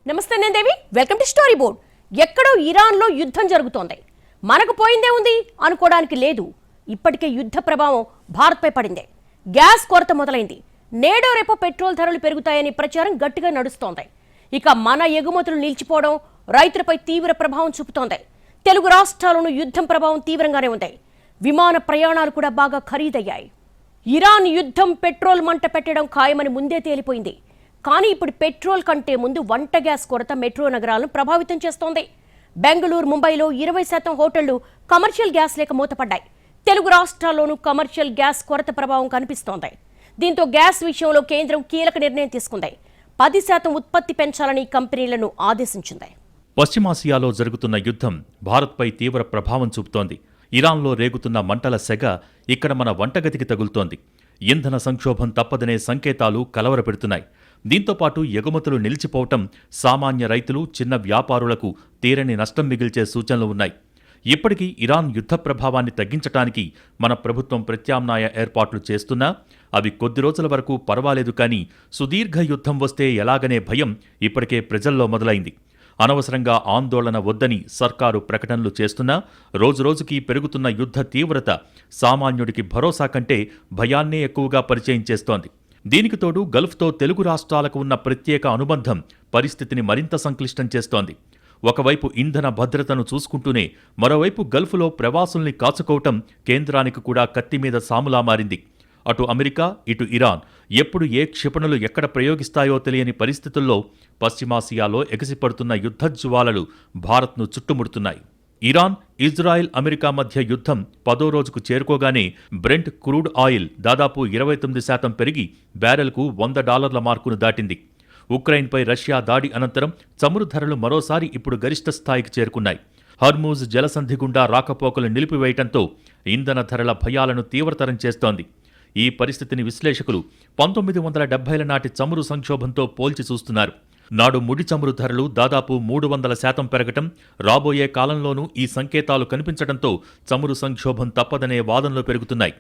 నమస్తే నేను దేవి, welcome to story board. ఎక్కడో ఇరాన్లో యుద్ధం జరుగుతోంది. మనకు పోయిందే ఉంది అనుకోవడానికి లేదు. ఇప్పటికే యుద్ధ ప్రభావం భారత్పై పడింది. గ్యాస్ కొరత మొదలైంది. నేడో రేపో పెట్రోల్ ధరలు పెరుగుతాయని ప్రచారం గట్టిగా నడుస్తోంది. ఇక మన ఎగుమతులు నిలిచిపోవడం రైతులపై తీవ్ర ప్రభావం చూపుతోంది. తెలుగు రాష్ట్రాల్లోనూ యుద్ధం ప్రభావం తీవ్రంగానే ఉంది. విమాన ప్రయాణాలు కూడా బాగా ఖరీదయ్యాయి. ఇరాన్ యుద్ధం పెట్రోల్ మంట పెట్టడం ఖాయమని ముందే తేలిపోయింది. కానీ ఇప్పుడు పెట్రోల్ కంటే ముందు వంట గ్యాస్ కొరత మెట్రో నగరాలను ప్రభావితం చేస్తోంది. బెంగళూరు, ముంబైలో 20% హోటళ్లు కమర్షియల్ గ్యాస్ లేక మూతపడ్డాయి. తెలుగు రాష్ట్రాల్లోనూ కమర్షియల్ గ్యాస్ కొరత ప్రభావం కనిపిస్తోంది. దీంతో గ్యాస్ విషయంలో కేంద్రం కీలక నిర్ణయం తీసుకుంది. 10% ఉత్పత్తి పెంచాలని కంపెనీలను ఆదేశించింది. పశ్చిమాసియాలో జరుగుతున్న యుద్ధం భారత్పై తీవ్ర ప్రభావం చూపుతోంది. ఇరాన్లో రేగుతున్న మంటల సెగ ఇక్కడ మన వంటగదికి తగులుతోంది. ఇంధన సంక్షోభం తప్పదనే సంకేతాలు కలవరపెడుతున్నాయి. దీంతోపాటు ఎగుమతులు నిలిచిపోవటం సామాన్య రైతులు, చిన్న వ్యాపారులకు తీరని నష్టం మిగిల్చే సూచనలు ఉన్నాయి. ఇప్పటికీ ఇరాన్ యుద్ధ ప్రభావాన్ని తగ్గించటానికి మన ప్రభుత్వం ప్రత్యామ్నాయ ఏర్పాట్లు చేస్తున్నా అవి కొద్ది రోజుల వరకు పర్వాలేదు. కానీ సుదీర్ఘ యుద్ధం వస్తే ఎలాగనే భయం ఇప్పటికే ప్రజల్లో మొదలైంది. అనవసరంగా ఆందోళన వద్దని సర్కారు ప్రకటనలు చేస్తున్నా రోజురోజుకీ పెరుగుతున్న యుద్ధ తీవ్రత సామాన్యుడికి భరోసా కంటే భయాన్నే ఎక్కువగా పరిచయం చేస్తోంది. దీనికి తోడు గల్ఫ్తో తెలుగు రాష్ట్రాలకు ఉన్న ప్రత్యేక అనుబంధం పరిస్థితిని మరింత సంక్లిష్టం చేస్తోంది. ఒకవైపు ఇంధన భద్రతను చూసుకుంటూనే మరోవైపు గల్ఫ్లో ప్రవాసుల్ని కాచుకోవటం కేంద్రానికి కూడా కత్తిమీద సాములా మారింది. అటు అమెరికా, ఇటు ఇరాన్ ఎప్పుడు ఏ క్షిపణులు ఎక్కడ ప్రయోగిస్తాయో తెలియని పరిస్థితుల్లో పశ్చిమాసియాలో ఎగసిపడుతున్న యుద్ధజ్వాలలు భారత్ను చుట్టుముడుతున్నాయి. ఇరాన్, ఇజ్రాయెల్, అమెరికా మధ్య యుద్ధం 10వ రోజుకు చేరుకోగానే బ్రెంట్ క్రూడ్ ఆయిల్ దాదాపు 29% పెరిగి బ్యారెల్కు $100 మార్కును దాటింది. ఉక్రెయిన్పై రష్యా దాడి అనంతరం చమురు ధరలు మరోసారి ఇప్పుడు గరిష్ట స్థాయికి చేరుకున్నాయి. హర్మూజ్ జలసంధి గుండా రాకపోకలు నిలిపివేయటంతో ఇంధన ధరల భయాలను తీవ్రతరం చేస్తోంది. ఈ పరిస్థితిని విశ్లేషకులు 1970ల నాటి చమురు సంక్షోభంతో పోల్చి చూస్తున్నారు. నాడు ముడి చమురు ధరలు దాదాపు 300% పెరగటం, రాబోయే కాలంలోనూ ఈ సంకేతాలు కనిపించడంతో చమురు సంక్షోభం తప్పదనే వాదనలు పెరుగుతున్నాయి.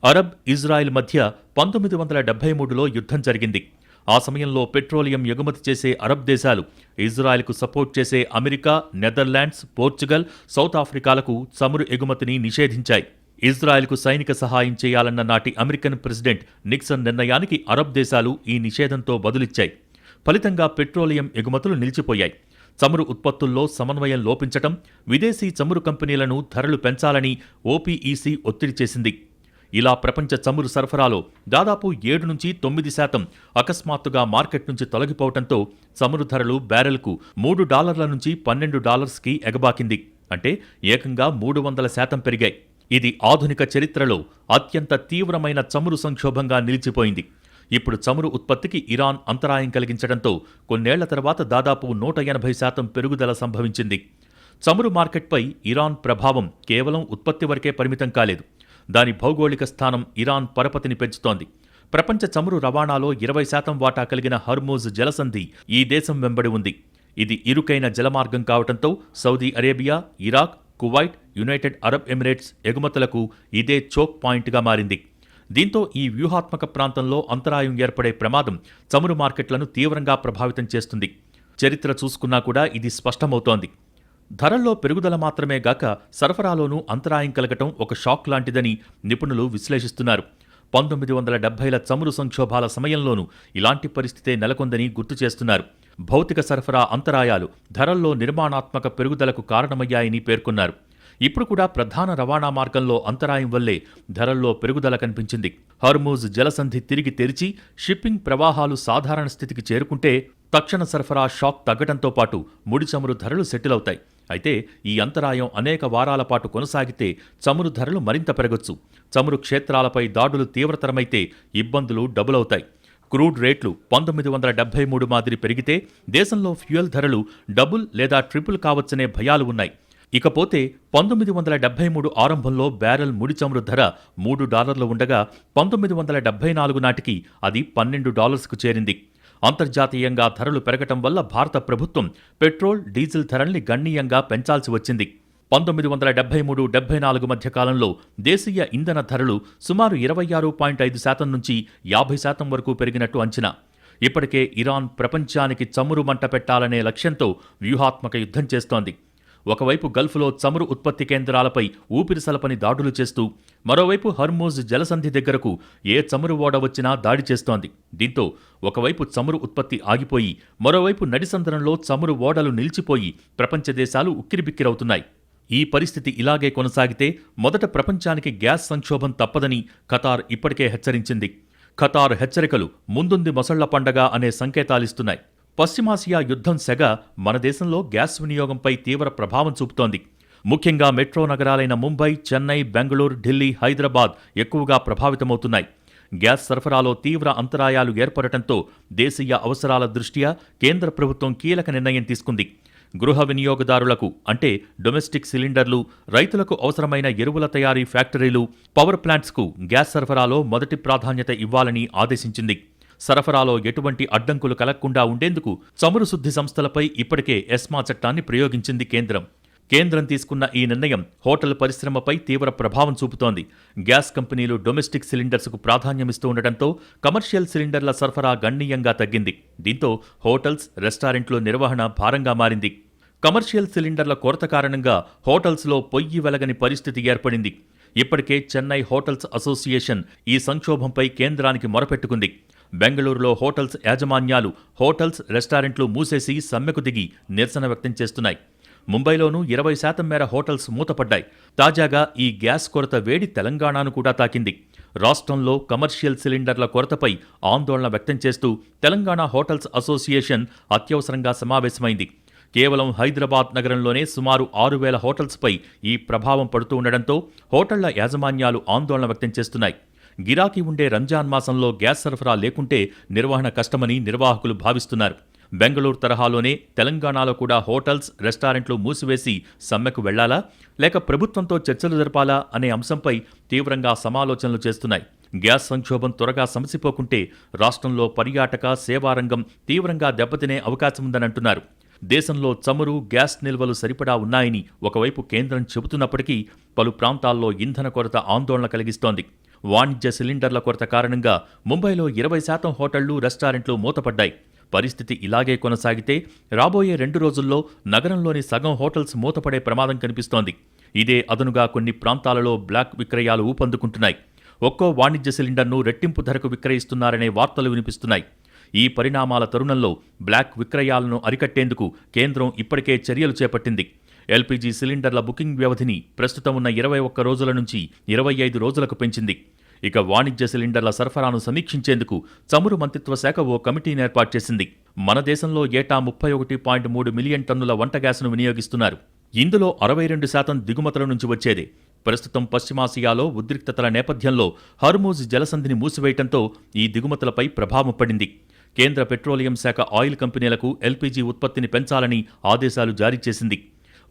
అరబ్, ఇజ్రాయెల్ మధ్య 1973లో యుద్ధం జరిగింది. ఆ సమయంలో పెట్రోలియం ఎగుమతి చేసే అరబ్ దేశాలు ఇజ్రాయెల్కు సపోర్ట్ చేసే అమెరికా, నెదర్లాండ్స్, పోర్చుగల్, సౌత్ ఆఫ్రికాలకు చమురు ఎగుమతిని నిషేధించాయి. ఇజ్రాయెల్కు సైనిక సహాయం చేయాలన్న నాటి అమెరికన్ ప్రెసిడెంట్ నిక్సన్ నిర్ణయానికి అరబ్ దేశాలు ఈ నిషేధంతో బదులిచ్చాయి. ఫలితంగా పెట్రోలియం ఎగుమతులు నిలిచిపోయాయి. చమురు ఉత్పత్తుల్లో సమన్వయం లోపించటం, విదేశీ చమురు కంపెనీలను ధరలు పెంచాలని ఓపీఈసీ ఒత్తిడి చేసింది. ఇలా ప్రపంచ చమురు సరఫరాలో దాదాపు 7-9% అకస్మాత్తుగా మార్కెట్ నుంచి తొలగిపోవటంతో చమురు ధరలు బ్యారెల్కు $3 నుంచి $12కి ఎగబాకింది. అంటే ఏకంగా 300% పెరిగాయి. ఇది ఆధునిక చరిత్రలో అత్యంత తీవ్రమైన చమురు సంక్షోభంగా నిలిచిపోయింది. ఇప్పుడు చమురు ఉత్పత్తికి ఇరాన్ అంతరాయం కలిగించడంతో కొన్నేళ్ల తర్వాత దాదాపు 180% పెరుగుదల సంభవించింది. చమురు మార్కెట్పై ఇరాన్ ప్రభావం కేవలం ఉత్పత్తి వరకే పరిమితం కాలేదు. దాని భౌగోళిక స్థానం ఇరాన్ పరపతిని పెంచుతోంది. ప్రపంచ చమురు రవాణాలో 20% వాటా కలిగిన హర్మూజ్ జలసంధి ఈ దేశం వెంబడి ఉంది. ఇది ఇరుకైన జలమార్గం కావడంతో Saudi Arabia, Iraq, Kuwait, United Arab Emirates ఎగుమతులకు ఇదే చోక్ పాయింట్గా మారింది. దీంతో ఈ వ్యూహాత్మక ప్రాంతంలో అంతరాయం ఏర్పడే ప్రమాదం చమురు మార్కెట్లను తీవ్రంగా ప్రభావితం చేస్తుంది. చరిత్ర చూసుకున్నా కూడా ఇది స్పష్టమవుతోంది. ధరల్లో పెరుగుదల మాత్రమే గాక సరఫరాలోనూ అంతరాయం కలగటం ఒక షాక్ లాంటిదని నిపుణులు విశ్లేషిస్తున్నారు. 1970ల చమురు సంక్షోభాల సమయంలోనూ ఇలాంటి పరిస్థితే నెలకొందని గుర్తు చేస్తున్నారు. భౌతిక సరఫరా అంతరాయాలు ధరల్లో నిర్మాణాత్మక పెరుగుదలకు కారణమయ్యాయని పేర్కొన్నారు. ఇప్పుడు కూడా ప్రధాన రవాణా మార్గంలో అంతరాయం వల్లే ధరల్లో పెరుగుదల కనిపించింది. హర్మూజ్ జలసంధి తిరిగి తెరిచి షిప్పింగ్ ప్రవాహాలు సాధారణ స్థితికి చేరుకుంటే తక్షణ సరఫరా షాక్ తగ్గడంతో పాటు ముడి చమురు ధరలు సెటిల్ అవుతాయి. అయితే ఈ అంతరాయం అనేక వారాల పాటు కొనసాగితే చమురు ధరలు మరింత పెరగొచ్చు. చమురు క్షేత్రాలపై దాడులు తీవ్రతరమైతే ఇబ్బందులు డబుల్ అవుతాయి. క్రూడ్ రేట్లు 1973 మాదిరి పెరిగితే దేశంలో ఫ్యూయల్ ధరలు డబుల్ లేదా ట్రిపుల్ కావచ్చనే భయాలు ఉన్నాయి. ఇకపోతే 1973 ఆరంభంలో బ్యారెల్ ముడి చమురు ధర $3 ఉండగా 1974 నాటికి అది $12కు చేరింది. అంతర్జాతీయంగా ధరలు పెరగటం వల్ల భారత ప్రభుత్వం పెట్రోల్, డీజిల్ ధరల్ని గణనీయంగా పెంచాల్సి వచ్చింది. 1973-74 మధ్య కాలంలో దేశీయ ఇంధన ధరలు సుమారు 26.5% నుంచి 50% వరకు పెరిగినట్టు అంచనా. ఇప్పటికే ఇరాన్ ప్రపంచానికి చమురు మంట పెట్టాలనే లక్ష్యంతో వ్యూహాత్మక యుద్ధం చేస్తోంది. ఒకవైపు గల్ఫ్లో చమురు ఉత్పత్తి కేంద్రాలపై ఊపిరిసలపని దాడులు చేస్తూ, మరోవైపు హర్మూజ్ జలసంధి దగ్గరకు ఏ చమురు ఓడ వచ్చినా దాడి చేస్తోంది. దీంతో ఒకవైపు చమురు ఉత్పత్తి ఆగిపోయి, మరోవైపు నడిసంద్రంలో చమురు ఓడలు నిలిచిపోయి ప్రపంచ దేశాలు ఉక్కిరిబిక్కిరవుతున్నాయి. ఈ పరిస్థితి ఇలాగే కొనసాగితే మొదట ప్రపంచానికి గ్యాస్ సంక్షోభం తప్పదని ఖతార్ ఇప్పటికే హెచ్చరించింది. ఖతార్ హెచ్చరికలు ముందుంది మొసళ్ల పండగ అనే సంకేతాలిస్తున్నాయి. పశ్చిమాసియా యుద్ధం సెగ మన దేశంలో గ్యాస్ వినియోగంపై తీవ్ర ప్రభావం చూపుతోంది. ముఖ్యంగా మెట్రో నగరాలైన ముంబై, చెన్నై, బెంగళూరు, ఢిల్లీ, హైదరాబాద్ ఎక్కువగా ప్రభావితమవుతున్నాయి. గ్యాస్ సరఫరాలో తీవ్ర అంతరాయాలు ఏర్పడటంతో దేశీయ అవసరాల దృష్ట్యా కేంద్ర ప్రభుత్వం కీలక నిర్ణయం తీసుకుంది. గృహ వినియోగదారులకు అంటే డొమెస్టిక్ సిలిండర్లు, రైతులకు అవసరమైన ఎరువుల తయారీ ఫ్యాక్టరీలు, పవర్ ప్లాంట్స్కు గ్యాస్ సరఫరాలో మొదటి ప్రాధాన్యత ఇవ్వాలని ఆదేశించింది. సరఫరాలో ఎటువంటి అడ్డంకులు కలగకుండా ఉండేందుకు చమురు శుద్ధి సంస్థలపై ఇప్పటికే ఎస్మా చట్టాన్ని ప్రయోగించింది కేంద్రం. కేంద్రం తీసుకున్న ఈ నిర్ణయం హోటల్ పరిశ్రమపై తీవ్ర ప్రభావం చూపుతోంది. గ్యాస్ కంపెనీలు డొమెస్టిక్ సిలిండర్స్కు ప్రాధాన్యమిస్తూ ఉండటంతో కమర్షియల్ సిలిండర్ల సరఫరా గణనీయంగా తగ్గింది. దీంతో హోటల్స్, రెస్టారెంట్ల నిర్వహణ భారంగా మారింది. కమర్షియల్ సిలిండర్ల కొరత కారణంగా హోటల్స్లో పొయ్యి వెలగని పరిస్థితి ఏర్పడింది. ఇప్పటికే చెన్నై హోటల్స్ అసోసియేషన్ ఈ సంక్షోభంపై కేంద్రానికి మొరపెట్టుకుంది. బెంగళూరులో హోటల్స్ యాజమాన్యాలు హోటల్స్, రెస్టారెంట్లు మూసేసి సమ్మెకు దిగి నిరసన వ్యక్తం చేస్తున్నాయి. ముంబైలోనూ 20% మేర హోటల్స్ మూతపడ్డాయి. తాజాగా ఈ గ్యాస్ కొరత వేడి తెలంగాణను కూడా తాకింది. రాష్ట్రంలో కమర్షియల్ సిలిండర్ల కొరతపై ఆందోళన వ్యక్తం చేస్తూ తెలంగాణ హోటల్స్ అసోసియేషన్ అత్యవసరంగా సమావేశమైంది. కేవలం హైదరాబాద్ నగరంలోనే సుమారు 6,000 హోటల్స్పై ఈ ప్రభావం పడుతూ ఉండడంతో హోటళ్ల యాజమాన్యాలు ఆందోళన వ్యక్తం చేస్తున్నాయి. గిరాకీ ఉండే రంజాన్ మాసంలో గ్యాస్ సరఫరా లేకుంటే నిర్వహణ కష్టమని నిర్వాహకులు భావిస్తున్నారు. బెంగళూరు తరహాలోనే తెలంగాణలో కూడా హోటల్స్, రెస్టారెంట్లు మూసివేసి సమ్మెకు వెళ్లాలా లేక ప్రభుత్వంతో చర్చలు జరపాలా అనే అంశంపై తీవ్రంగా సమాలోచనలు చేస్తున్నాయి. గ్యాస్ సంక్షోభం త్వరగా సమసిపోకుంటే రాష్ట్రంలో పర్యాటక, సేవారంగం తీవ్రంగా దెబ్బతినే అవకాశముందనంటున్నారు. దేశంలో చమురు, గ్యాస్ నిల్వలు సరిపడా ఉన్నాయని ఒకవైపు కేంద్రం చెబుతున్నప్పటికీ పలు ప్రాంతాల్లో ఇంధన కొరత ఆందోళన కలిగిస్తోంది. వాణిజ్య సిలిండర్ల కొరత కారణంగా ముంబైలో 20% హోటళ్లు, రెస్టారెంట్లు మూతపడ్డాయి. పరిస్థితి ఇలాగే కొనసాగితే రాబోయే 2 రోజుల్లో నగరంలోని సగం హోటల్స్ మూతపడే ప్రమాదం కనిపిస్తోంది. ఇదే అదనుగా కొన్ని ప్రాంతాలలో బ్లాక్ విక్రయాలు ఊపందుకుంటున్నాయి. ఒక్కో వాణిజ్య సిలిండర్ను రెట్టింపు ధరకు విక్రయిస్తున్నారనే వార్తలు వినిపిస్తున్నాయి. ఈ పరిణామాల తరుణంలో బ్లాక్ విక్రయాలను అరికట్టేందుకు కేంద్రం ఇప్పటికే చర్యలు చేపట్టింది. ఎల్పీజీ సిలిండర్ల బుకింగ్ వ్యవధిని ప్రస్తుతం ఉన్న 21 రోజుల నుంచి 25 రోజులకు పెంచింది. ఇక వాణిజ్య సిలిండర్ల సరఫరాను సమీక్షించేందుకు చమురు మంత్రిత్వ శాఖ ఓ కమిటీని ఏర్పాటు చేసింది. మన దేశంలో ఏటా 31.3 మిలియన్ టన్నుల వంట గ్యాస్ను వినియోగిస్తున్నారు. ఇందులో 62% దిగుమతుల నుంచి వచ్చేదే. ప్రస్తుతం పశ్చిమాసియాలో ఉద్రిక్తతల నేపథ్యంలో హర్మూజ్ జలసంధిని మూసివేయటంతో ఈ దిగుమతులపై ప్రభావం పడింది. కేంద్ర పెట్రోలియం శాఖ ఆయిల్ కంపెనీలకు ఎల్పీజీ ఉత్పత్తిని పెంచాలని ఆదేశాలు జారీ చేసింది.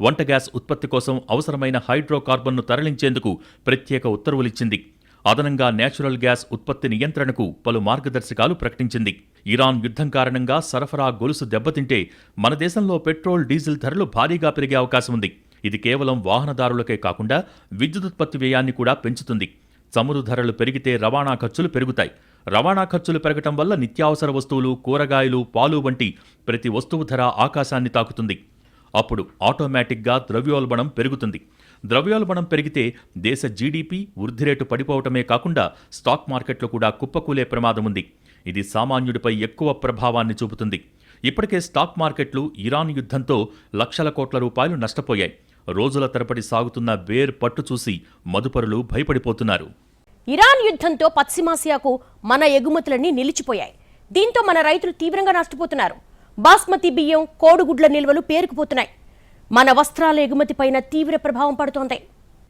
వంట గ్యాస్ ఉత్పత్తి కోసం అవసరమైన హైడ్రోకార్బన్ను తరలించేందుకు ప్రత్యేక ఉత్తర్వులిచ్చింది. అదనంగా నేచురల్ గ్యాస్ ఉత్పత్తి నియంత్రణకు పలు మార్గదర్శకాలు ప్రకటించింది. ఇరాన్ యుద్ధం కారణంగా సరఫరా గొలుసు దెబ్బతింటే మన దేశంలో పెట్రోల్, డీజిల్ ధరలు భారీగా పెరిగే అవకాశం ఉంది. ఇది కేవలం వాహనదారులకే కాకుండా విద్యుదుత్పత్తి వ్యయాన్ని కూడా పెంచుతుంది. చమురు ధరలు పెరిగితే రవాణా ఖర్చులు పెరుగుతాయి. రవాణా ఖర్చులు పెరగటం వల్ల నిత్యావసర వస్తువులు, కూరగాయలు, పాలు వంటి ప్రతి వస్తువు ధర ఆకాశాన్ని తాకుతుంది. అప్పుడు ఆటోమేటిక్గా ద్రవ్యోల్బణం పెరుగుతుంది. ద్రవ్యోల్బణం పెరిగితే దేశ జీడీపీ వృద్ధి రేటు పడిపోవటమే కాకుండా స్టాక్ మార్కెట్లు కూడా కుప్పకూలే ప్రమాదం ఉంది. ఇది సామాన్యుడిపై ఎక్కువ ప్రభావాన్ని చూపుతుంది. ఇప్పటికే స్టాక్ మార్కెట్లు ఇరాన్ యుద్ధంతో లక్షల కోట్ల రూపాయలు నష్టపోయాయి. రోజుల తరబడి సాగుతున్న బేర్ పట్టు చూసి మదుపరులు భయపడిపోతున్నారు. ఇరాన్ యుద్ధంతో పశ్చిమాసియాకు మన ఎగుమతులన్నీ నిలిచిపోయాయి. దీంతో మన రైతులు తీవ్రంగా నష్టపోతున్నారు. బాస్మతి బియ్యం, కోడిగుడ్ల నిల్వలు పేరుకుపోతున్నాయి. మన వస్త్రాల ఎగుమతిపైన తీవ్ర ప్రభావం పడుతోంది.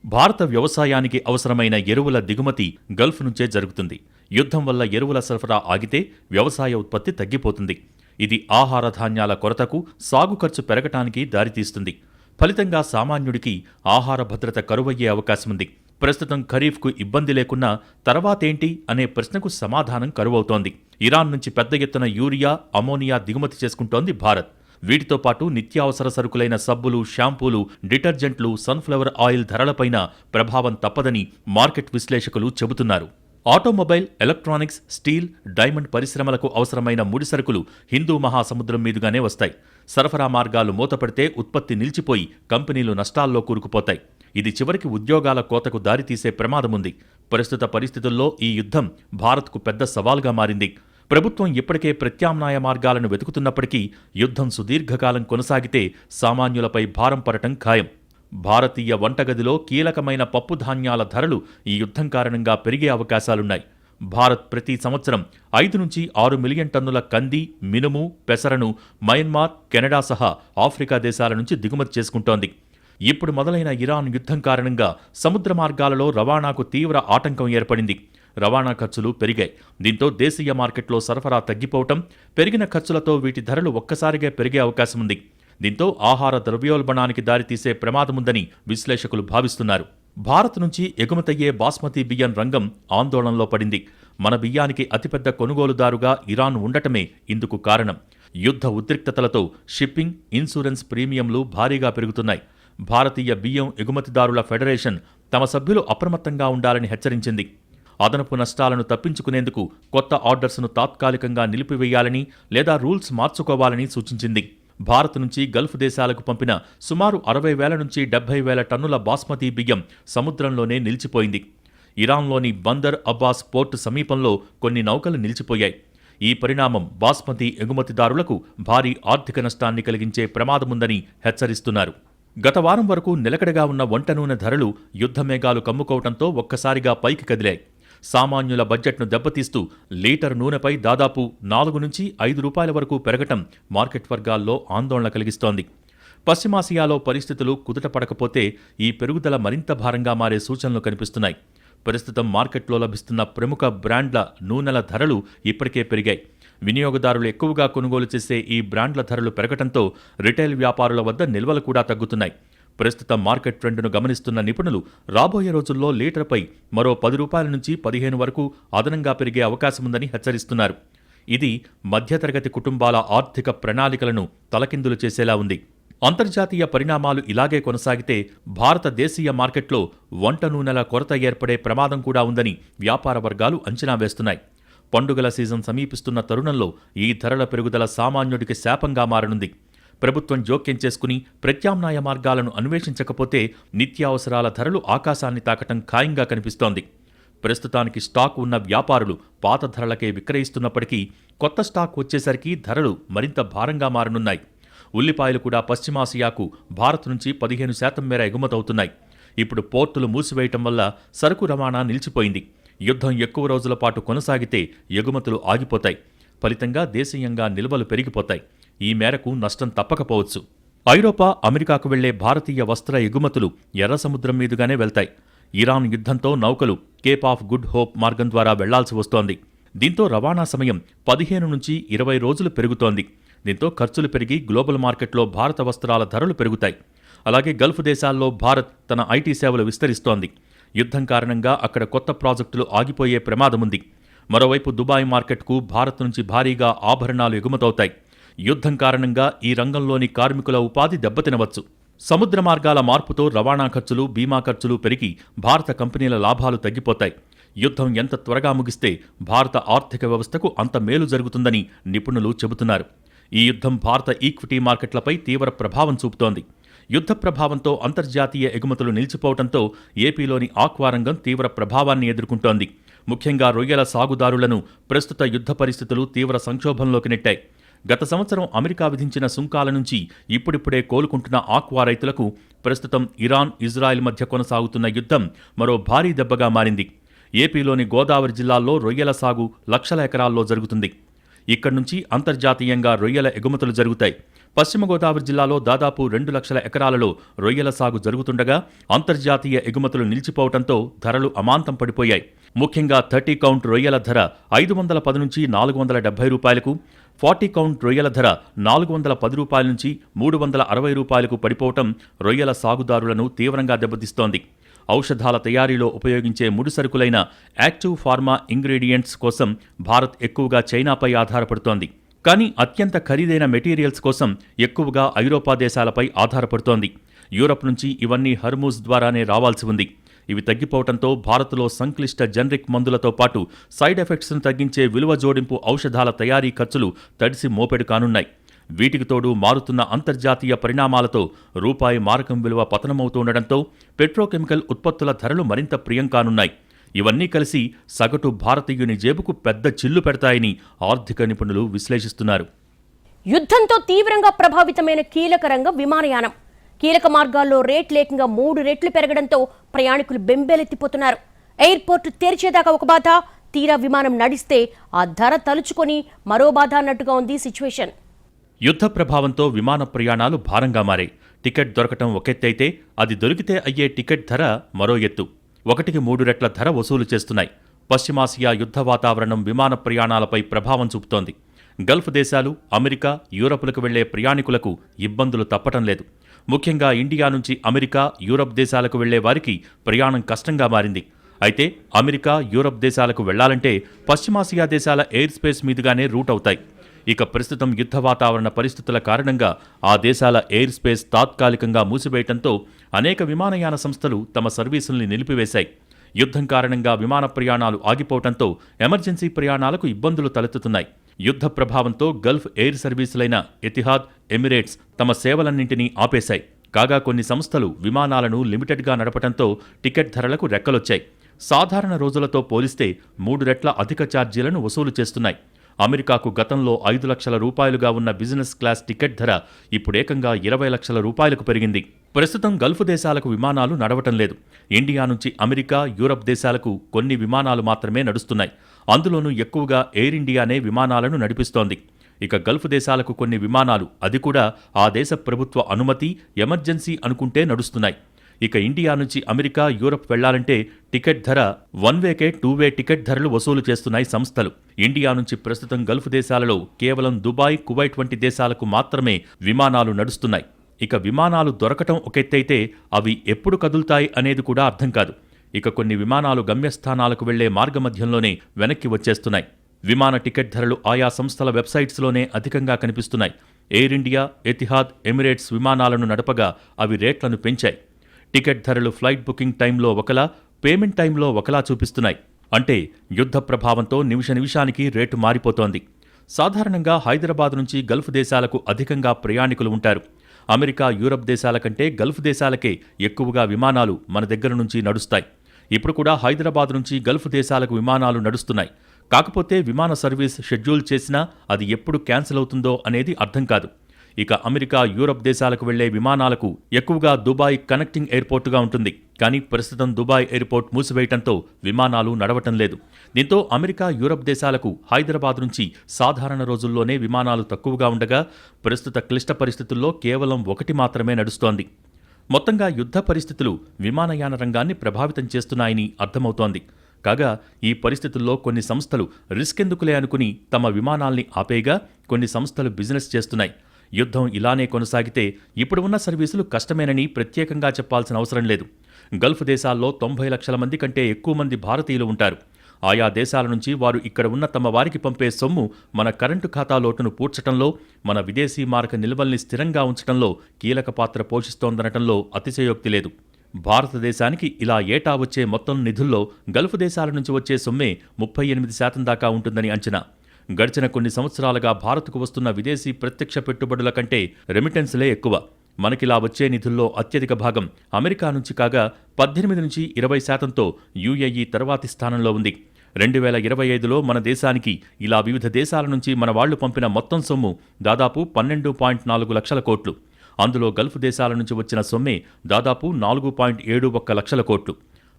భారత వ్యవసాయానికి అవసరమైన ఎరువుల దిగుమతి గల్ఫ్ నుంచే జరుగుతుంది. యుద్ధం వల్ల ఎరువుల సరఫరా ఆగితే వ్యవసాయ ఉత్పత్తి తగ్గిపోతుంది. ఇది ఆహార ధాన్యాల కొరతకు, సాగు ఖర్చు పెరగటానికి దారితీస్తుంది. ఫలితంగా సామాన్యుడికి ఆహార భద్రత కరువయ్యే అవకాశముంది. ప్రస్తుతం ఖరీఫ్కు ఇబ్బంది లేకున్నా తర్వాతేంటి అనే ప్రశ్నకు సమాధానం కరువవుతోంది. ఇరాన్ నుంచి పెద్ద ఎత్తున యూరియా, అమోనియా దిగుమతి చేసుకుంటోంది భారత్. వీటితో పాటు నిత్యావసర సరుకులైన సబ్బులు, షాంపూలు, డిటర్జెంట్లు, సన్ఫ్లవర్ ఆయిల్ ధరలపైన ప్రభావం తప్పదని మార్కెట్ విశ్లేషకులు చెబుతున్నారు. ఆటోమొబైల్, ఎలక్ట్రానిక్స్, స్టీల్, డైమండ్ పరిశ్రమలకు అవసరమైన ముడిసరుకులు హిందూ మహాసముద్రం మీదుగానే వస్తాయి. సరఫరా మార్గాలు మూతపడితే ఉత్పత్తి నిలిచిపోయి కంపెనీలు నష్టాల్లో కూరుకుపోతాయి. ఇది చివరికి ఉద్యోగాల కోతకు దారితీసే ప్రమాదముంది. ప్రస్తుత పరిస్థితుల్లో ఈ యుద్ధం భారత్కు పెద్ద సవాల్గా మారింది. ప్రభుత్వం ఇప్పటికే ప్రత్యామ్నాయ మార్గాలను వెతుకుతున్నప్పటికీ యుద్ధం సుదీర్ఘకాలం కొనసాగితే సామాన్యులపై భారం పడటం ఖాయం. భారతీయ వంటగదిలో కీలకమైన పప్పుధాన్యాల ధరలు ఈ యుద్ధం కారణంగా పెరిగే అవకాశాలున్నాయి. భారత్ ప్రతి సంవత్సరం 5 నుంచి 6 మిలియన్ టన్నుల కంది, మినుము, పెసరను మయన్మార్, కెనడా సహా ఆఫ్రికా దేశాల నుంచి దిగుమతి చేసుకుంటోంది. ఇప్పుడు మొదలైన ఇరాన్ యుద్ధం కారణంగా సముద్ర మార్గాలలో రవాణాకు తీవ్ర ఆటంకం ఏర్పడింది. రవాణా ఖర్చులు పెరిగాయి. దీంతో దేశీయ మార్కెట్లో సరఫరా తగ్గిపోవటం, పెరిగిన ఖర్చులతో వీటి ధరలు ఒక్కసారిగా పెరిగే అవకాశముంది. దీంతో ఆహార ద్రవ్యోల్బణానికి దారితీసే ప్రమాదముందని విశ్లేషకులు భావిస్తున్నారు. భారత్ నుంచి ఎగుమతయ్యే బాస్మతి బియ్యం రంగం ఆందోళనలో పడింది. మన బియ్యానికి అతిపెద్ద కొనుగోలుదారుగా ఇరాన్ ఉండటమే ఇందుకు కారణం. యుద్ధ ఉద్రిక్తతలతో షిప్పింగ్, ఇన్సూరెన్స్ ప్రీమియంలు భారీగా పెరుగుతున్నాయి. భారతీయ బియ్యం ఎగుమతిదారుల ఫెడరేషన్ తమ సభ్యులు అప్రమత్తంగా ఉండాలని హెచ్చరించింది. అదనపు నష్టాలను తప్పించుకునేందుకు కొత్త ఆర్డర్స్ను తాత్కాలికంగా నిలిపివేయాలని లేదా రూల్స్ మార్చుకోవాలని సూచించింది. భారత్ నుంచి గల్ఫ్ దేశాలకు పంపిన సుమారు 60,000 నుంచి 70,000 టన్నుల బాస్మతి బియ్యం సముద్రంలోనే నిలిచిపోయింది. ఇరాన్లోని బందర్ అబ్బాస్ పోర్టు సమీపంలో కొన్ని నౌకలు నిలిచిపోయాయి. ఈ పరిణామం బాస్మతి ఎగుమతిదారులకు భారీ ఆర్థిక నష్టాన్ని కలిగించే ప్రమాదముందని హెచ్చరిస్తున్నారు. గత వారం వరకు నిలకడగా ఉన్న వంట నూనె ధరలు యుద్ధమేఘాలు కమ్ముకోవడంతో ఒక్కసారిగా పైకి కదిలాయి. సామాన్యుల బడ్జెట్ను దెబ్బతీస్తూ లీటర్ నూనెపై దాదాపు 4 నుంచి 5 రూపాయల వరకు పెరగటం మార్కెట్ వర్గాల్లో ఆందోళన కలిగిస్తోంది. పశ్చిమాసియాలో పరిస్థితులు కుదుటపడకపోతే ఈ పెరుగుదల మరింత భారంగా మారే సూచనలు కనిపిస్తున్నాయి. ప్రస్తుతం మార్కెట్లో లభిస్తున్న ప్రముఖ బ్రాండ్ల నూనెల ధరలు ఇప్పటికే పెరిగాయి. వినియోగదారులు ఎక్కువగా కొనుగోలు చేసే ఈ బ్రాండ్ల ధరలు పెరగటంతో రిటైల్ వ్యాపారుల వద్ద నిల్వలు కూడా తగ్గుతున్నాయి. ప్రస్తుతం మార్కెట్ ట్రెండ్ను గమనిస్తున్న నిపుణులు రాబోయే రోజుల్లో లీటర్పై మరో 10 రూపాయల నుంచి 15 వరకు అదనంగా పెరిగే అవకాశముందని హెచ్చరిస్తున్నారు. ఇది మధ్యతరగతి కుటుంబాల ఆర్థిక ప్రణాళికలను తలకిందులు చేసేలా ఉంది. అంతర్జాతీయ పరిణామాలు ఇలాగే కొనసాగితే భారత దేశీయ మార్కెట్లో వంట నూనెల కొరత ఏర్పడే ప్రమాదం కూడా ఉందని వ్యాపార వర్గాలు అంచనా వేస్తున్నాయి. పండుగల సీజన్ సమీపిస్తున్న తరుణంలో ఈ ధరల పెరుగుదల సామాన్యుడికి శాపంగా మారనుంది. ప్రభుత్వం జోక్యం చేసుకుని ప్రత్యామ్నాయ మార్గాలను అన్వేషించకపోతే నిత్యావసరాల ధరలు ఆకాశాన్ని తాకటం ఖాయంగా కనిపిస్తోంది. ప్రస్తుతానికి స్టాక్ ఉన్న వ్యాపారులు పాత ధరలకే విక్రయిస్తున్నప్పటికీ కొత్త స్టాక్ వచ్చేసరికి ధరలు మరింత భారంగా మారనున్నాయి. ఉల్లిపాయలు కూడా పశ్చిమాసియాకు భారత్ నుంచి 15% మేర ఎగుమతవుతున్నాయి. ఇప్పుడు పోర్టులు మూసివేయటం వల్ల సరుకు రవాణా నిలిచిపోయింది. యుద్ధం ఎక్కువ రోజుల పాటు కొనసాగితే ఎగుమతులు ఆగిపోతాయి. ఫలితంగా దేశీయంగా నిల్వలు పెరిగిపోతాయి. ఈ మేరకు నష్టం తప్పకపోవచ్చు. ఐరోపా, అమెరికాకు వెళ్లే భారతీయ వస్త్ర ఎగుమతులు ఎర్ర సముద్రం మీదుగానే వెళ్తాయి. ఇరాన్ యుద్ధంతో నౌకలు కేప్ ఆఫ్ గుడ్ హోప్ మార్గం ద్వారా వెళ్లాల్సి వస్తోంది. దీంతో రవాణా సమయం 15 నుంచి 20 రోజులు పెరుగుతోంది. దీంతో ఖర్చులు పెరిగి గ్లోబల్ మార్కెట్లో భారత వస్త్రాల ధరలు పెరుగుతాయి. అలాగే గల్ఫ్ దేశాల్లో భారత్ తన ఐటీ సేవలు విస్తరిస్తోంది. యుద్ధం కారణంగా అక్కడ కొత్త ప్రాజెక్టులు ఆగిపోయే ప్రమాదముంది. మరోవైపు దుబాయ్ మార్కెట్కు భారత్ నుంచి భారీగా ఆభరణాలు ఎగుమతవుతాయి. యుద్ధం కారణంగా ఈ రంగంలోని కార్మికుల ఉపాధి దెబ్బతినవచ్చు. సముద్ర మార్గాల మార్పుతో రవాణా ఖర్చులు, బీమా ఖర్చులు పెరిగి భారత కంపెనీల లాభాలు తగ్గిపోతాయి. యుద్ధం ఎంత త్వరగా ముగిస్తే భారత ఆర్థిక వ్యవస్థకు అంత మేలు జరుగుతుందని నిపుణులు చెబుతున్నారు. ఈ యుద్ధం భారత ఈక్విటీ మార్కెట్లపై తీవ్ర ప్రభావం చూపుతోంది. యుద్ధ ప్రభావంతో అంతర్జాతీయ ఎగుమతులు నిలిచిపోవడంతో ఏపీలోని ఆక్వా రంగం తీవ్ర ప్రభావాన్ని ఎదుర్కొంటోంది. ముఖ్యంగా రొయ్యల సాగుదారులను ప్రస్తుత యుద్ధ పరిస్థితులు తీవ్ర సంక్షోభంలోకి నెట్టాయి. గత సంవత్సరం అమెరికా విధించిన సుంకాల నుంచి ఇప్పుడిప్పుడే కోలుకుంటున్న ఆక్వా రైతులకు ప్రస్తుతం ఇరాన్, ఇజ్రాయెల్ మధ్య కొనసాగుతున్న యుద్ధం మరో భారీ దెబ్బగా మారింది. ఏపీలోని గోదావరి జిల్లాల్లో రొయ్యల సాగు లక్షల ఎకరాల్లో జరుగుతుంది. ఇక్కడి నుంచి అంతర్జాతీయంగా రొయ్యల ఎగుమతులు జరుగుతాయి. పశ్చిమ గోదావరి జిల్లాలో దాదాపు 2 లక్షల ఎకరాలలో రొయ్యల సాగు జరుగుతుండగా అంతర్జాతీయ ఎగుమతులు నిలిచిపోవడంతో ధరలు అమాంతం పడిపోయాయి. ముఖ్యంగా 30 కౌంట్ రొయ్యల ధర 510 నుంచి 470 రూపాయలకు, 40 కౌంట్ రొయ్యల ధర 410 రూపాయల నుంచి 360 రూపాయలకు పడిపోవటం రొయ్యల సాగుదారులను తీవ్రంగా దెబ్బతీస్తోంది. ఔషధాల తయారీలో ఉపయోగించే ముడిసరుకులైన యాక్టివ్ ఫార్మా ఇంగ్రీడియంట్స్ కోసం భారత్ ఎక్కువగా చైనాపై ఆధారపడుతోంది. కానీ అత్యంత ఖరీదైన మెటీరియల్స్ కోసం ఎక్కువగా ఐరోపా దేశాలపై ఆధారపడుతోంది. యూరప్ నుంచి ఇవన్నీ హర్మూజ్ ద్వారానే రావాల్సి ఉంది. ఇవి తగ్గిపోవడంతో భారత్లో సంక్లిష్ట జనరిక్ మందులతో పాటు సైడ్ ఎఫెక్ట్స్ను తగ్గించే విలువ జోడింపు ఔషధాల తయారీ ఖర్చులు తడిసి మోపెడు కానున్నాయి. వీటికి తోడు మారుతున్న అంతర్జాతీయ పరిణామాలతో రూపాయి మారకం విలువ పతనమవుతుండటంతో పెట్రోకెమికల్ ఉత్పత్తుల ధరలు మరింత ప్రియం కానున్నాయి. ఇవన్నీ కలిసి సగటు భారతీయుని జేబుకు పెద్ద చిల్లు పెడతాయని ఆర్థిక నిపుణులు విశ్లేషిస్తున్నారు. యుద్ధంతో తీవ్రంగా ప్రభావితమైన కీలక రంగం విమానయానం. కీలక మార్గాల్లో రేట్లేకంగా 3 రెట్లు పెరగడంతో ప్రయాణికులు బెంబేలెత్తిపోతున్నారు. ఎయిర్పోర్టు తెరిచేదాకా ఒక బాధ, తీరా విమానం నడిస్తే ఆ ధర తలుచుకొని మరో బాధ అన్నట్టుగా ఉంది సిచ్యువేషన్. యుద్ధ ప్రభావంతో విమాన ప్రయాణాలు భారంగా మారాయి. టికెట్ దొరకటం ఒకెత్తైతే అది దొరికితే అయ్యే టికెట్ ధర మరో ఎత్తు. 1-3 రెట్ల ధర వసూలు చేస్తున్నాయి. పశ్చిమాసియా యుద్ధ వాతావరణం విమాన ప్రయాణాలపై ప్రభావం చూపుతోంది. గల్ఫ్ దేశాలు, అమెరికా, యూరప్లకు వెళ్లే ప్రయాణికులకు ఇబ్బందులు తప్పటం లేదు. ముఖ్యంగా ఇండియా నుంచి అమెరికా, యూరప్ దేశాలకు వెళ్లే వారికి ప్రయాణం కష్టంగా మారింది. అయితే అమెరికా, యూరప్ దేశాలకు వెళ్లాలంటే పశ్చిమాసియా దేశాల ఎయిర్ స్పేస్ మీదుగానే రూట్ అవుతాయి. ఇక ప్రస్తుతం యుద్ధ వాతావరణ పరిస్థితుల కారణంగా ఆ దేశాల ఎయిర్ స్పేస్ తాత్కాలికంగా మూసివేయడంతో అనేక విమానయాన సంస్థలు తమ సర్వీసుల్ని నిలిపివేశాయి. యుద్ధం కారణంగా విమాన ప్రయాణాలు ఆగిపోవడంతో ఎమర్జెన్సీ ప్రయాణాలకు ఇబ్బందులు తలెత్తుతున్నాయి. యుద్ధ ప్రభావంతో గల్ఫ్ ఎయిర్ సర్వీసులైన ఎతిహాద్, ఎమిరేట్స్ తమ సేవలన్నింటినీ ఆపేశాయి. కాగా కొన్ని సంస్థలు విమానాలను లిమిటెడ్గా నడపడంతో టికెట్ ధరలకు రెక్కలొచ్చాయి. సాధారణ రోజులతో పోలిస్తే 3 రెట్ల అధిక ఛార్జీలను వసూలు చేస్తున్నాయి. అమెరికాకు గతంలో 5 లక్షల రూపాయలుగా ఉన్న బిజినెస్ క్లాస్ టికెట్ ధర ఇప్పుడేకంగా 20 లక్షల రూపాయలకు పెరిగింది. ప్రస్తుతం గల్ఫ్ దేశాలకు విమానాలు నడవటం లేదు. ఇండియా నుంచి అమెరికా, యూరప్ దేశాలకు కొన్ని విమానాలు మాత్రమే నడుస్తున్నాయి. అందులోనూ ఎక్కువగా ఎయిర్ ఇండియానే విమానాలను నడిపిస్తోంది. ఇక గల్ఫ్ దేశాలకు కొన్ని విమానాలు, అది కూడా ఆ దేశ ప్రభుత్వ అనుమతి, ఎమర్జెన్సీ అనుకుంటే నడుస్తున్నాయి. ఇక ఇండియా నుంచి అమెరికా, యూరప్ వెళ్లాలంటే టికెట్ ధర 1 వేకే 2 వే టికెట్ ధరలు వసూలు చేస్తున్నాయి సంస్థలు. ఇండియా నుంచి ప్రస్తుతం గల్ఫ్ దేశాలలో కేవలం దుబాయ్, కువైట్ వంటి దేశాలకు మాత్రమే విమానాలు నడుస్తున్నాయి. ఇక విమానాలు దొరకటం ఒకెత్తైతే అవి ఎప్పుడు కదులుతాయి అనేది కూడా అర్థం కాదు. ఇక కొన్ని విమానాలు గమ్యస్థానాలకు వెళ్లే మార్గమధ్యంలోనే వెనక్కి వచ్చేస్తున్నాయి. విమాన టికెట్ ధరలు ఆయా సంస్థల వెబ్సైట్స్లోనే అధికంగా కనిపిస్తున్నాయి. ఎయిర్ ఇండియా, ఎతిహాద్, ఎమిరేట్స్ విమానాలను నడపగా అవి రేట్లను పెంచాయి. టికెట్ ధరలు ఫ్లైట్ బుకింగ్ టైంలో ఒకలా, పేమెంట్ టైంలో ఒకలా చూపిస్తున్నాయి. అంటే యుద్ధ ప్రభావంతో నిమిషానికి రేటు మారిపోతోంది. సాధారణంగా హైదరాబాద్ నుంచి గల్ఫ్ దేశాలకు అధికంగా ప్రయాణికులు ఉంటారు. అమెరికా, యూరప్ దేశాల కంటే గల్ఫ్ దేశాలకే ఎక్కువగా విమానాలు మన దగ్గర నుంచి నడుస్తాయి. ఇప్పుడు కూడా హైదరాబాద్ నుంచి గల్ఫ్ దేశాలకు విమానాలు నడుస్తున్నాయి. కాకపోతే విమాన సర్వీస్ షెడ్యూల్ చేసినా అది ఎప్పుడు క్యాన్సిల్ అవుతుందో అనేది అర్థం కాదు. ఇక అమెరికా, యూరప్ దేశాలకు వెళ్లే విమానాలకు ఎక్కువగా దుబాయ్ కనెక్టింగ్ ఎయిర్పోర్టుగా ఉంటుంది. కానీ ప్రస్తుతం దుబాయ్ ఎయిర్పోర్ట్ మూసివేయడంతో విమానాలు నడవటం లేదు. దీంతో అమెరికా, యూరప్ దేశాలకు హైదరాబాద్ నుంచి సాధారణ రోజుల్లోనే విమానాలు తక్కువగా ఉండగా ప్రస్తుత క్లిష్ట పరిస్థితుల్లో కేవలం 1 మాత్రమే నడుస్తోంది. మొత్తంగా యుద్ధ పరిస్థితులు విమానయాన రంగాన్ని ప్రభావితం చేస్తున్నాయని అర్థమవుతోంది. కాగా ఈ పరిస్థితుల్లో కొన్ని సంస్థలు రిస్క్ ఎందుకులే అనుకుని తమ విమానాల్ని ఆపేయగా కొన్ని సంస్థలు బిజినెస్ చేస్తున్నాయి. యుద్ధం ఇలానే కొనసాగితే ఇప్పుడు ఉన్న సర్వీసులు కష్టమేనని ప్రత్యేకంగా చెప్పాల్సిన అవసరం లేదు. గల్ఫ్ దేశాల్లో 90 లక్షల మంది కంటే ఎక్కువ మంది భారతీయులు ఉంటారు. ఆయా దేశాల నుంచి వారు ఇక్కడ ఉన్న తమ వారికి పంపే సొమ్ము మన కరెంటు ఖాతా లోటును పూడ్చటంలో, మన విదేశీ మారక నిల్వల్ని స్థిరంగా ఉంచడంలో కీలక పాత్ర పోషిస్తోందనటంలో అతిశయోక్తి లేదు. భారతదేశానికి ఇలా ఏటా వచ్చే మొత్తం నిధుల్లో గల్ఫ్ దేశాల నుంచి వచ్చే సొమ్మే 38% దాకా ఉంటుందని అంచనా. గడిచిన కొన్ని సంవత్సరాలుగా భారత్కు వస్తున్న విదేశీ ప్రత్యక్ష పెట్టుబడుల కంటే రెమిటెన్స్లే ఎక్కువ. మనకిలా వచ్చే నిధుల్లో అత్యధిక భాగం అమెరికా నుంచి కాగా 18-20%తో యూఏఈ తర్వాతి స్థానంలో ఉంది. 2025లో మన దేశానికి ఇలా వివిధ దేశాల నుంచి మన వాళ్లు పంపిన మొత్తం సొమ్ము దాదాపు 12.4 లక్షల కోట్లు. అందులో గల్ఫ్ దేశాల నుంచి వచ్చిన సొమ్మే దాదాపు 4.71 లక్షల కోట్లు.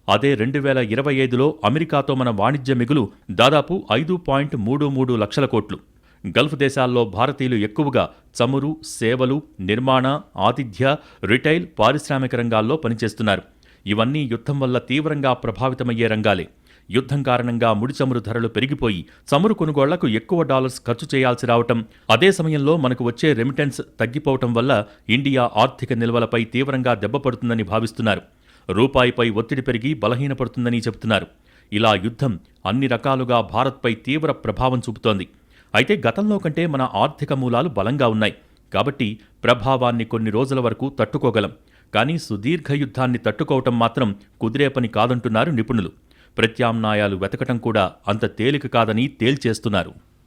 అదే 2025లో అమెరికాతో మన వాణిజ్య మిగులు దాదాపు 5.33 లక్షల కోట్లు. గల్ఫ్ దేశాల్లో భారతీయులు ఎక్కువగా చమురు, సేవలు, నిర్మాణ, ఆతిథ్య, రిటైల్, పారిశ్రామిక రంగాల్లో పనిచేస్తున్నారు. ఇవన్నీ యుద్ధం వల్ల తీవ్రంగా ప్రభావితమయ్యే రంగాలే. యుద్ధం కారణంగా ముడి చమురు ధరలు పెరిగిపోయి చమురు కొనుగోళ్లకు ఎక్కువ డాలర్స్ ఖర్చు చేయాల్సి రావటం, అదే సమయంలో మనకు వచ్చే రెమిటెన్స్ తగ్గిపోవటం వల్ల ఇండియా ఆర్థిక నిల్వలపై తీవ్రంగా దెబ్బపడుతుందని భావిస్తున్నారు. రూపాయిపై ఒత్తిడి పెరిగి బలహీనపడుతుందని చెబుతున్నారు. ఇలా యుద్ధం అన్ని రకాలుగా భారత్పై తీవ్ర ప్రభావం చూపుతోంది. అయితే గతంలో కంటే మన ఆర్థిక మూలాలు బలంగా ఉన్నాయి కాబట్టి ప్రభావాన్ని కొన్ని రోజుల వరకు తట్టుకోగలం. కానీ సుదీర్ఘ యుద్ధాన్ని తట్టుకోవటం మాత్రం కుదిరే పని కాదంటున్నారు నిపుణులు. ప్రత్యామ్నాయాలు వెతకటం కూడా అంత తేలిక కాదని తేల్చేస్తున్నారు.